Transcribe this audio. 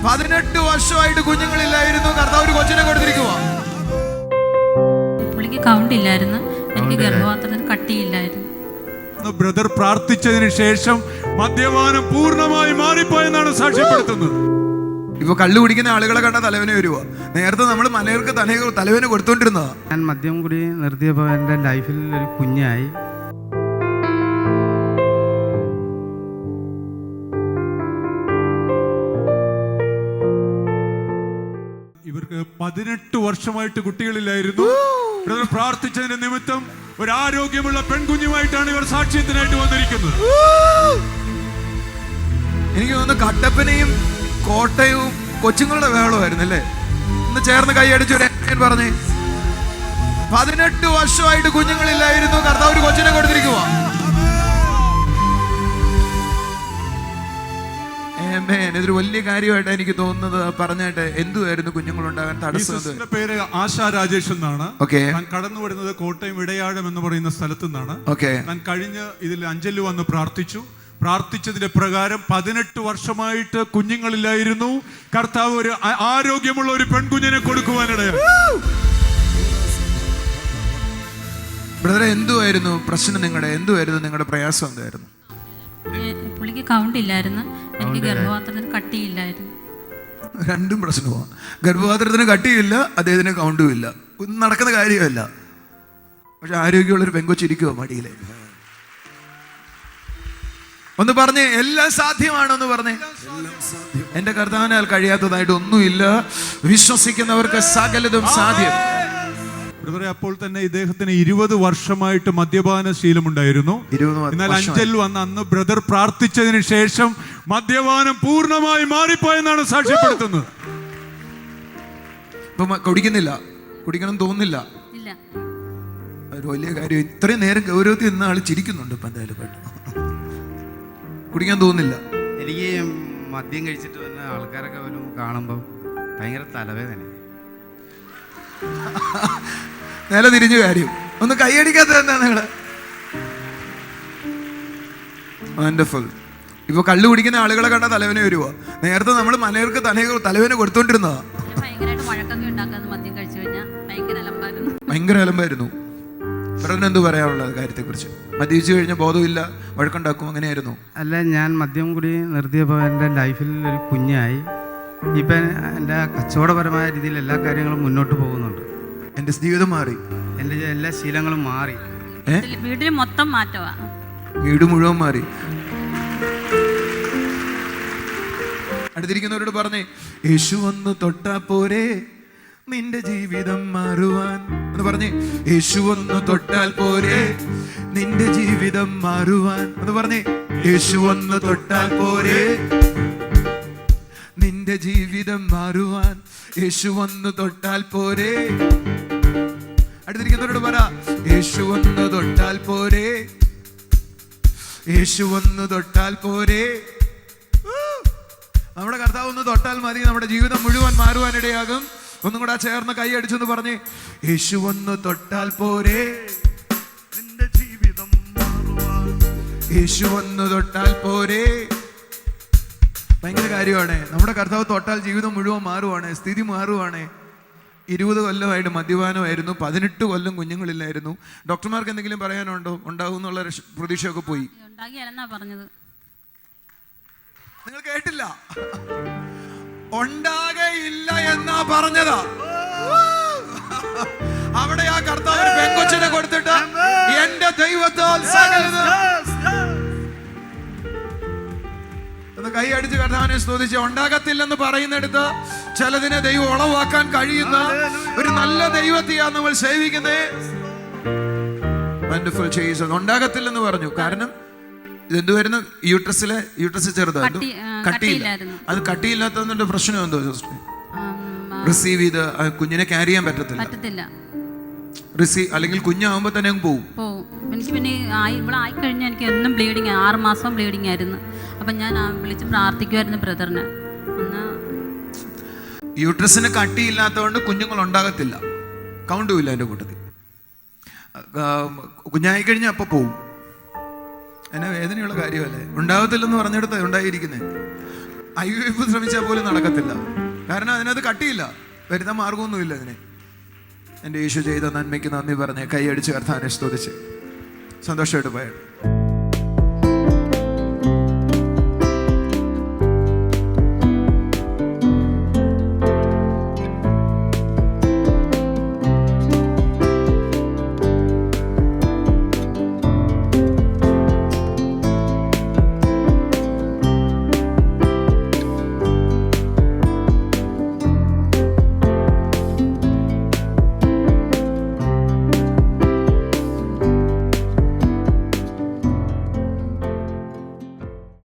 18 വർഷമായിട്ട് കുഞ്ഞുങ്ങളില്ലായിരുന്നു. കർത്താവ് ഒരു കൊച്ചിനെ കൊടുത്തിരിക്കുക. പുള്ളിക്ക് കൗണ്ട് ഇല്ലായിരുന്നു. എനിക്ക് ഗർഭപാത്രത്തിന് കട്ടിയില്ലായിരുന്നു. ബ്രദർ പ്രാർത്ഥിച്ചതിന് ശേഷം മദ്യപാനം പൂർണ്ണമായി മാറിപ്പോയെന്നാണ് സാക്ഷ്യപ്പെടുത്തുന്നത്. ഇപ്പൊ കള്ളു കുടിക്കുന്ന ആളുകളെ കണ്ട തലവേന വരുവാ. നേരത്തെ നമ്മൾ മലയർക്ക് തലവേന കൊടുത്തോണ്ടിരുന്നതാ. ഞാൻ മദ്യം കൂടി നിർത്തിയപ്പോൾ എൻ്റെ ലൈഫിൽ ഒരു കുഞ്ഞായി. ഇവർക്ക് 18 വർഷമായിട്ട് കുട്ടികളില്ലായിരുന്നു. ബ്രദർ പ്രാർത്ഥിച്ചതിന്റെ നിമിത്തം ഒരു ആരോഗ്യമുള്ള പെൺകുഞ്ഞുമായിട്ടാണ് ഇവർ സാക്ഷ്യത്തിനായിട്ട് വന്നിരിക്കുന്നത്. എനിക്ക് തോന്നുന്നു കട്ടപ്പനയും കോട്ടയവും കൊച്ചുങ്ങളുടെ വേളമായിരുന്നു അല്ലേ? ഒന്ന് ചേർന്ന് കൈയടിച്ചു പറഞ്ഞേ. 18 വർഷമായിട്ട് കുഞ്ഞുങ്ങളില്ലായിരുന്നു. കർത്താവ് ഒരു കൊച്ചിനെ കൊടുത്തിരിക്കുക. ഇതൊരു വലിയ കാര്യമായിട്ട് എനിക്ക് തോന്നുന്നത്. പറഞ്ഞായിട്ട് എന്തുവായിരുന്നു കുഞ്ഞുങ്ങളുണ്ടാകാൻ തടസ്സം? പേര് ആശാ രാജേഷ് എന്നാണ്. ഞാൻ കടന്നു വരുന്നത് കോട്ടയം ഇടയാഴം എന്ന് പറയുന്ന സ്ഥലത്തു നിന്നാണ്. ഞാൻ കഴിഞ്ഞ ഇതിൽ അഞ്ചല് വന്ന് പ്രാർത്ഥിച്ചതിന്റെ പ്രകാരം 18 വർഷമായിട്ട് കുഞ്ഞുങ്ങളില്ലായിരുന്നു. കർത്താവ് ഒരു ആരോഗ്യമുള്ള ഒരു പെൺകുഞ്ഞിനെ കൊടുക്കുവാനിടയാണ്. ബ്രദറെ, എന്തുവായിരുന്നു പ്രശ്നം? എന്തുവായിരുന്നു നിങ്ങളുടെ പ്രയാസം? എന്തായിരുന്നു? പുള്ളിക്ക് കൗണ്ട് ഇല്ലായിരുന്നു. എനിക്ക് ഗർഭപാത്രത്തിന് കട്ടിയില്ലായിരുന്നു. രണ്ടും പ്രശ്നമാണ്. ഗർഭപാത്രത്തിന് കട്ടിയില്ല, അദ്ദേഹത്തിന് കൗണ്ടും ഇല്ല. ഒന്നും നടക്കുന്ന കാര്യമല്ല. പക്ഷെ ആരോഗ്യമുള്ളൊരു പെങ്കൊച്ചിരിക്കുവോ മടിയിലെ? ഒന്ന് പറഞ്ഞേ, എല്ലാം സാധ്യമാണെന്ന് പറഞ്ഞേ. എന്റെ കർത്താവിനാൽ കഴിയാത്തതായിട്ട് ഒന്നുമില്ല. വിശ്വസിക്കുന്നവർക്ക് സകലതും സാധ്യം. അപ്പോൾ തന്നെ ഇദ്ദേഹത്തിന് 20 വർഷമായിട്ട് മദ്യപാന ശീലമുണ്ടായിരുന്നു. എന്നാൽ അഞ്ചൽ വന്ന അന്ന് ബ്രദർ പ്രാർത്ഥിച്ചതിന് ശേഷം മദ്യപാനം പൂർണ്ണമായി മാറിപ്പോയെന്നാണ് സാക്ഷ്യപ്പെടുത്തുന്നത്. കുടിക്കണം തോന്നുന്നില്ല. ഒരു വലിയ കാര്യം. ഇത്രയും നേരം ഗൗരവത്തിൽ നിന്ന ആള് ചിരിക്കുന്നുണ്ട്. ഇപ്പൊ എന്തായാലും കുടിക്കാൻ തോന്നുന്നില്ല. എനിക്ക് മദ്യം കഴിച്ചിട്ട് വന്ന ആൾക്കാരൊക്കെ കാണുമ്പോൾ ഭയങ്കര തലവേദന. നില തിരിഞ്ഞു കാര്യം. ഒന്ന് കൈയടിക്കാത്തത് എന്താ നിങ്ങള്? വണ്ടർഫുൾ. ഇപ്പൊ കള്ളു കുടിക്കുന്ന ആളുകളെ കണ്ട തലവേന വരുവാ. നേരത്തെ നമ്മൾ മലയർക്ക് തലവേന കൊടുത്തോണ്ടിരുന്നതാ. ഭയങ്കര അലമ്പായിരുന്നു. ബ്രദറിന് എന്ത് പറയാനുള്ളത് കാര്യത്തെ കുറിച്ച്? മദ്യപിച്ചു കഴിഞ്ഞ ബോധമില്ല, വഴക്കുണ്ടാക്കും, അങ്ങനെയായിരുന്നു? അല്ല, ഞാൻ മദ്യം കൂടി നിർത്തിയപ്പോൾ എൻ്റെ ലൈഫിൽ ഒരു കുഞ്ഞായി. ഇപ്പം എൻ്റെ കച്ചവടപരമായ രീതിയിൽ എല്ലാ കാര്യങ്ങളും മുന്നോട്ട് പോകുന്നുണ്ട്. എൻ്റെ ജീവിതം മാറി. എൻ്റെ എല്ലാ ശീലങ്ങളും മാറി. വീട്ടിൽ മൊത്തം മാറ്റവാ. വീട് മുഴുവൻ മാറി. അടുത്തിരിക്കുന്നവരോട് പറഞ്ഞേ, യേശു വന്ന് തൊട്ടാ പോരെ നിന്റെ ജീവിതം മാറുവാൻ എന്ന് പറഞ്ഞേ. യേശു വന്ന് തൊട്ടാൽ പോരെ നിന്റെ ജീവിതം മാറുവാൻ എന്ന് പറഞ്ഞേ. യേശു വന്ന് തൊട്ടാൽ പോരെ നിന്റെ ജീവിതം മാറുവാൻ. യേശു വന്ന് തൊട്ടാൽ പോരെ. അടുത്തിരിക്കുന്നവരോട് പറ, യേശു വന്ന് തൊട്ടാൽ പോരെ. യേശു വന്ന് തൊട്ടാൽ പോരെ. നമ്മുടെ കർത്താവ് ഒന്ന് തൊട്ടാൽ മതി, നമ്മുടെ ജീവിതം മുഴുവൻ മാറുവാനിടയാകും. ഒന്നും കൂടെ ചേർന്ന് കൈ അടിച്ചെന്ന് പറഞ്ഞ്, യേശു വന്ന് തൊട്ടാൽ പോരെ നിന്റെ ജീവിതം മാറുവാൻ. യേശു വന്ന് തൊട്ടാൽ പോരെ. ഭയങ്കര കാര്യമാണ്. നമ്മുടെ കർത്താവ് തൊട്ടാൽ ജീവിതം മുഴുവൻ മാറുവാണ്, സ്ഥിതി മാറുവാണ്. 20 കൊല്ലമായിട്ട് മദ്യപാനമായിരുന്നു. 18 കൊല്ലം കുഞ്ഞുങ്ങളില്ലായിരുന്നു. ഡോക്ടർമാർക്ക് എന്തെങ്കിലും പറയാനുണ്ടോ? ഉണ്ടാവും എന്നുള്ള പ്രതീക്ഷയൊക്കെ പോയി. നിങ്ങൾ കേട്ടില്ല? ഉണ്ടാകയില്ല എന്നാ പറഞ്ഞതാ. അവിടെ ആ കർത്താവ് പെങ്കൊച്ചിനെ കൊടുത്തിട്ട് എന്റെ ദൈവത്താൽ ഒന്ന് കൈ അടിച്ച് കർത്താവിനെ സ്തുതിച്ച്. ഉണ്ടാകത്തില്ലെന്ന് പറയുന്നിടത്ത് ചിലതിനെ ദൈവം ഉളവാക്കാൻ കഴിയുന്ന ഒരു നല്ല ദൈവത്തെയാണ് നമ്മൾ സേവിക്കുന്നത്. Wonderful Jesus. ഉണ്ടാകത്തില്ലെന്ന് പറഞ്ഞു. കാരണം ഇതെന്തുവായിരുന്നു? യൂട്രസ് ചെറുതായിരുന്നു, കട്ടിയില്ല. അത് കട്ടിയില്ലാത്തതിന്റെ പ്രശ്നം എന്തോ? റിസീവ് ചെയ്ത് കുഞ്ഞിനെ ക്യാരി ചെയ്യാൻ പറ്റത്തില്ല. റിസീവ് അല്ലെങ്കിൽ കുഞ്ഞാവുമ്പോ തന്നെ അങ്ങ് പോവും. എനിക്ക് പിന്നെ ഇവിടെ ആയിക്കഴിഞ്ഞാൽ എനിക്ക് എന്നും ബ്ലീഡിങ്, 6 മാസം ബ്ലീഡിങ് ആയിരുന്നു. അപ്പം ഞാൻ വിളിച്ച് പ്രാർത്ഥിക്കുമായിരുന്നു ബ്രദറിന്. യൂട്രസിന് കട്ടിയില്ലാത്തതുകൊണ്ട് കുഞ്ഞുങ്ങൾ ഉണ്ടാകത്തില്ല, കൗണ്ടും ഇല്ല എൻ്റെ കൂട്ടത്തിൽ. കുഞ്ഞായി കഴിഞ്ഞാൽ അപ്പം പോവും. എന്നെ വേദനയുള്ള കാര്യമല്ലേ? ഉണ്ടാകത്തില്ലെന്ന് പറഞ്ഞെടുത്ത് ഉണ്ടായിരിക്കുന്നത്. IVF ശ്രമിച്ചാൽ പോലും നടക്കത്തില്ല. കാരണം അതിനകത്ത് കട്ടിയില്ല, വരുന്ന മാർഗമൊന്നുമില്ല അതിന്. എൻ്റെ യേശു ചെയ്ത നന്മയ്ക്ക് നന്ദി പറഞ്ഞ് കൈയടിച്ച് കർത്താവിനെ സ്തുതിച്ച് സന്തോഷമായിട്ട് പോയത്.